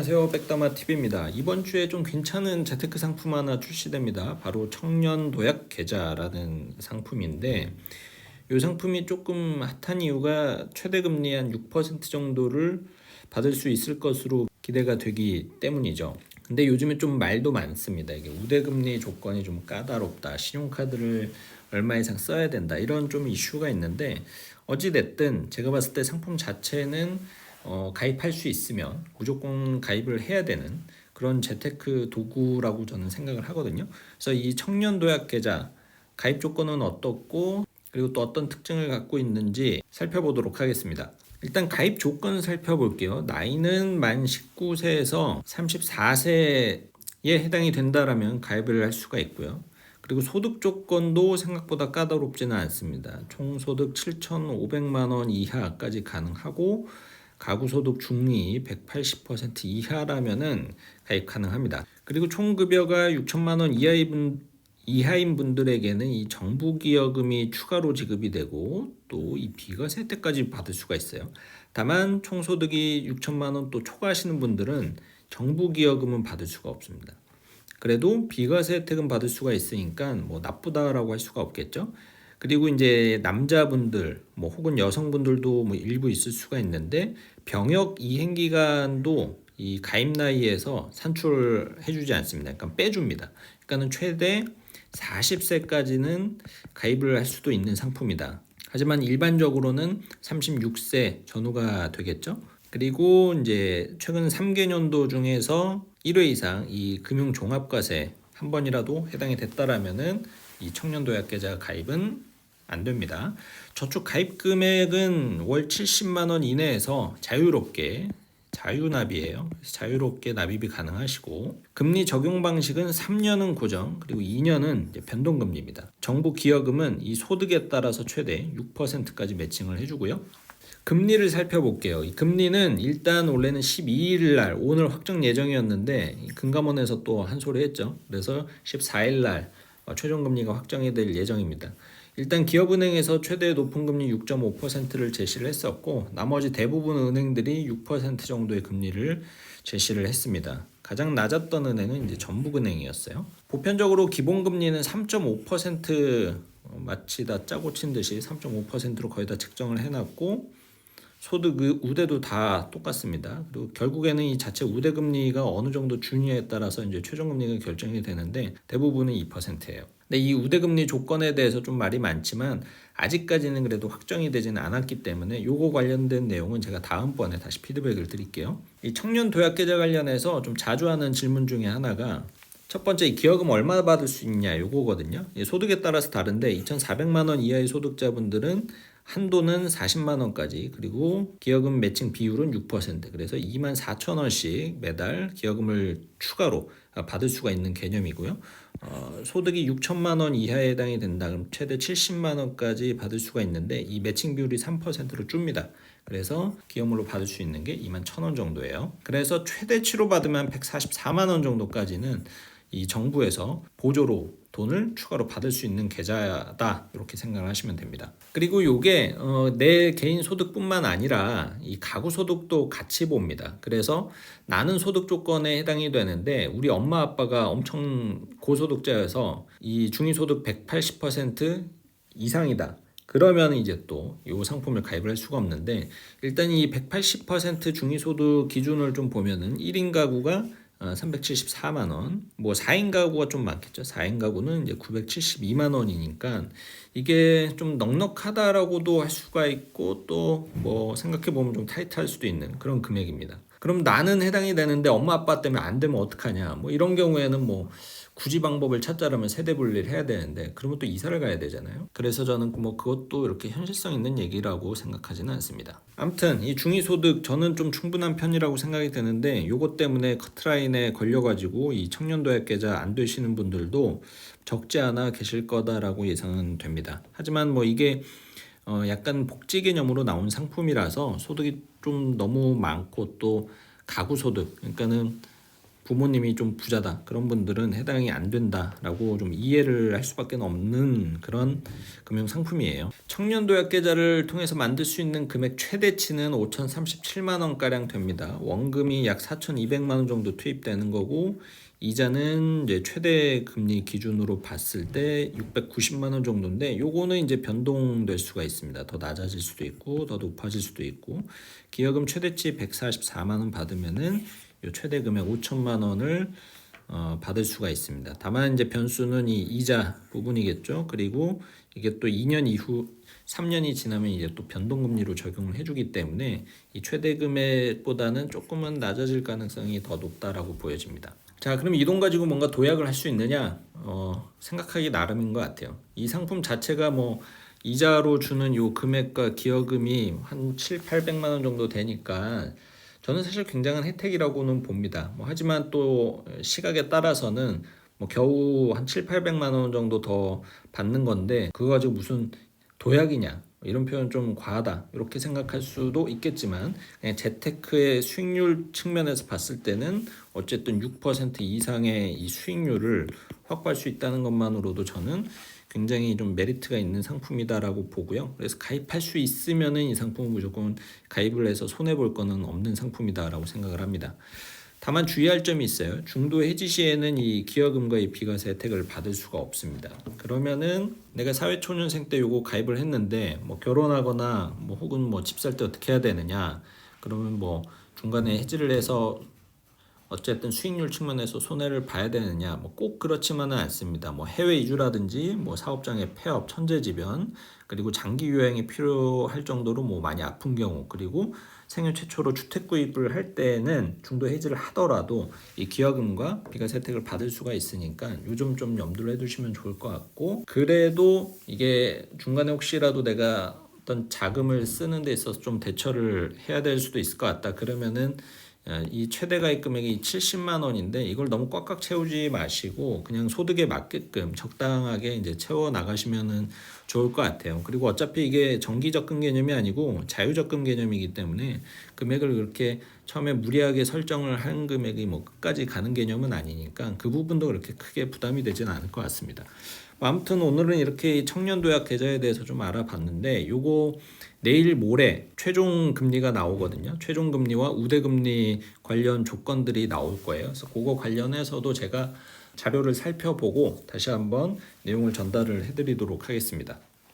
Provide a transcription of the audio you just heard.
안녕하세요, 백다마TV입니다. 이번 주에 좀 괜찮은 재테크 상품 하나 출시됩니다. 바로 청년도약계좌라는 상품인데, 이 상품이 조금 핫한 이유가 최대금리 한 6% 정도를 받을 수 있을 것으로 기대가 되기 때문이죠. 근데 요즘에 좀 말도 많습니다. 이게 우대금리 조건이 좀 까다롭다, 신용카드를 얼마 이상 써야 된다, 이런 좀 이슈가 있는데, 어찌됐든 제가 봤을 때 상품 자체는 가입할 수 있으면 무조건 가입을 해야 되는 그런 재테크 도구라고 저는 생각을 하거든요. 그래서 이 청년도약계좌 가입 조건은 어떻고, 그리고 또 어떤 특징을 갖고 있는지 살펴보도록 하겠습니다. 일단 가입 조건 살펴볼게요. 나이는 만 19세에서 34세에 해당이 된다라면 가입을 할 수가 있고요. 그리고 소득 조건도 생각보다 까다롭지는 않습니다. 총 소득 7,500만 원 이하까지 가능하고, 가구 소득 중위 180% 이하라면은 가입 가능합니다. 그리고 총 급여가 6천만 원 이하인 분들에게는 이 정부기여금이 추가로 지급이 되고, 또 이 비과세 혜택까지 받을 수가 있어요. 다만 총소득이 6천만 원 또 초과하시는 분들은 정부기여금은 받을 수가 없습니다. 그래도 비과세 혜택은 받을 수가 있으니까 뭐 나쁘다라고 할 수가 없겠죠. 그리고 이제 남자분들 혹은 여성분들도 일부 있을 수가 있는데, 병역 이행 기간도 이 가입 나이에서 산출해주지 않습니다. 그러니까 빼줍니다. 그러니까는 최대 40세까지는 가입을 할 수도 있는 상품이다. 하지만 일반적으로는 36세 전후가 되겠죠. 그리고 이제 최근 3개년도 중에서 1회 이상 이 금융종합과세 한 번이라도 해당이 됐다라면은 이 청년도약계좌 가입은 안 됩니다. 저축 가입 금액은 월 70만 원 이내에서 자유롭게 자유납이에요. 자유롭게 납입이 가능하시고, 금리 적용 방식은 3년은 고정, 그리고 2년은 이제 변동금리입니다. 정부 기여금은 이 소득에 따라서 최대 6%까지 매칭을 해주고요. 금리를 살펴볼게요. 이 금리는 일단 원래는 12일 날 오늘 확정 예정이었는데 금감원에서 또 한 소리 했죠. 그래서 14일 날 최종 금리가 확정이 될 예정입니다. 일단 기업은행에서 최대 높은 금리 6.5%를 제시를 했었고, 나머지 대부분 은행들이 6% 정도의 금리를 제시를 했습니다. 가장 낮았던 은행은 이제 전북은행이었어요. 보편적으로 기본금리는 3.5% 마치 다 짜고 친 듯이 3.5%로 거의 다 책정을 해놨고, 소득 우대도 다 똑같습니다. 그리고 결국에는 이 자체 우대금리가 어느 정도 준위에 따라서 이제 최종금리가 결정이 되는데, 대부분은 2%예요. 근데 이 우대금리 조건에 대해서 좀 말이 많지만 아직까지는 그래도 확정이 되지는 않았기 때문에 요거 관련된 내용은 제가 다음번에 다시 피드백을 드릴게요. 이 청년 도약계좌 관련해서 좀 자주 하는 질문 중에 하나가, 첫 번째, 이 기여금 얼마 받을 수 있냐 요거거든요. 소득에 따라서 다른데 2,400만 원 이하의 소득자분들은 한도는 40만 원까지, 그리고 기여금 매칭 비율은 6%, 그래서 24,000원씩 매달 기여금을 추가로 받을 수가 있는 개념이고요. 소득이 6천만 원 이하에 해당이 된다 그럼 최대 70만 원까지 받을 수가 있는데, 이 매칭 비율이 3%로 줍니다. 그래서 기여금으로 받을 수 있는 게 21,000원 정도예요. 그래서 최대치로 받으면 144만 원 정도까지는 이 정부에서 보조로 돈을 추가로 받을 수 있는 계좌다, 이렇게 생각을 하시면 됩니다. 그리고 이게 내 개인 소득뿐만 아니라 이 가구 소득도 같이 봅니다. 그래서 나는 소득 조건에 해당이 되는데, 우리 엄마 아빠가 엄청 고소득자여서 이 중위소득 180% 이상이다, 그러면 이제 또 이 상품을 가입을 할 수가 없는데, 일단 이 180% 중위소득 기준을 좀 보면은 1인 가구가 374만 원, 4인 가구가 좀 많겠죠. 4인 가구는 이제 972만 원이니까 이게 좀 넉넉하다라고도 할 수가 있고, 또 생각해 보면 좀 타이트할 수도 있는 그런 금액입니다. 그럼 나는 해당이 되는데 엄마 아빠 때문에 안 되면 어떡하냐? 이런 경우에는 굳이 방법을 찾자라면 세대 분리를 해야 되는데, 그러면 또 이사를 가야 되잖아요. 그래서 저는 그것도 이렇게 현실성 있는 얘기라고 생각하지는 않습니다. 아무튼 이 중위소득 저는 좀 충분한 편이라고 생각이 되는데, 요것 때문에 커트라인에 걸려가지고 이 청년도약계좌 안 되시는 분들도 적지 않아 계실 거다라고 예상은 됩니다. 하지만 이게 약간 복지 개념으로 나온 상품이라서 소득이 좀 너무 많고, 또 가구 소득, 그러니까는 부모님이 좀 부자다 그런 분들은 해당이 안 된다라고 좀 이해를 할 수밖에 없는 그런 금융 상품이에요. 청년도약 계좌를 통해서 만들 수 있는 금액 최대치는 5,037만 원 가량 됩니다. 원금이 약 4,200만 원 정도 투입되는 거고 이자는 이제 최대 금리 기준으로 봤을 때 690만 원 정도인데 요거는 이제 변동될 수가 있습니다. 더 낮아질 수도 있고 더 높아질 수도 있고 기여금 최대치 144만 원 받으면은 요 최대 금액 5천만 원을 받을 수가 있습니다. 다만 이제 변수는 이 이자 부분이겠죠. 그리고 이게 또 2년 이후 3년이 지나면 이제 또 변동금리로 적용을 해주기 때문에 이 최대 금액보다는 조금은 낮아질 가능성이 더 높다라고 보여집니다. 자, 그럼 이 돈 가지고 뭔가 도약을 할 수 있느냐? 생각하기 나름인 것 같아요. 이 상품 자체가 뭐 이자로 주는 요 금액과 기여금이 한 800만 원 정도 되니까 저는 사실 굉장한 혜택이라고는 봅니다. 하지만 또 시각에 따라서는 겨우 한 800만 원 정도 더 받는 건데 그거 가지고 무슨 도약이냐 이런 표현 좀 과하다 이렇게 생각할 수도 있겠지만 그냥 재테크의 수익률 측면에서 봤을 때는 어쨌든 6% 이상의 이 수익률을 확보할 수 있다는 것만으로도 저는 굉장히 좀 메리트가 있는 상품이다라고 보고요. 그래서 가입할 수 있으면은 이 상품은 무조건 가입을 해서 손해 볼 거는 없는 상품이다라고 생각을 합니다. 다만 주의할 점이 있어요. 중도 해지 시에는 이 기여금과 이 비과세 혜택을 받을 수가 없습니다. 그러면은 내가 사회초년생 때 요거 가입을 했는데 결혼하거나 혹은 집 살 때 어떻게 해야 되느냐? 그러면 중간에 해지를 해서 어쨌든 수익률 측면에서 손해를 봐야 되느냐? 꼭 그렇지만은 않습니다. 해외 이주라든지 사업장의 폐업, 천재지변, 그리고 장기 요양이 필요할 정도로 많이 아픈 경우, 그리고 생애 최초로 주택 구입을 할 때는 중도 해지를 하더라도 이 기여금과 비과세 혜택을 받을 수가 있으니까 요즘 좀 염두를 해두시면 좋을 것 같고, 그래도 이게 중간에 혹시라도 내가 어떤 자금을 쓰는 데 있어서 좀 대처를 해야 될 수도 있을 것 같다 그러면은 이 최대 가입 금액이 70만 원인데 이걸 너무 꽉꽉 채우지 마시고 그냥 소득에 맞게끔 적당하게 이제 채워 나가시면은 좋을 것 같아요. 그리고 어차피 이게 정기 적금 개념이 아니고 자유 적금 개념이기 때문에 금액을 그렇게 처음에 무리하게 설정을 한 금액이 끝까지 가는 개념은 아니니까 그 부분도 그렇게 크게 부담이 되진 않을 것 같습니다. 아무튼 오늘은 이렇게 청년도약 계좌에 대해서 좀 알아봤는데 요거 내일 모레 최종 금리가 나오거든요. 최종 금리와 우대 금리 관련 조건들이 나올 거예요. 그래서 그거 관련해서도 제가 자료를 살펴보고 다시 한번 내용을 전달을 해드리도록 하겠습니다.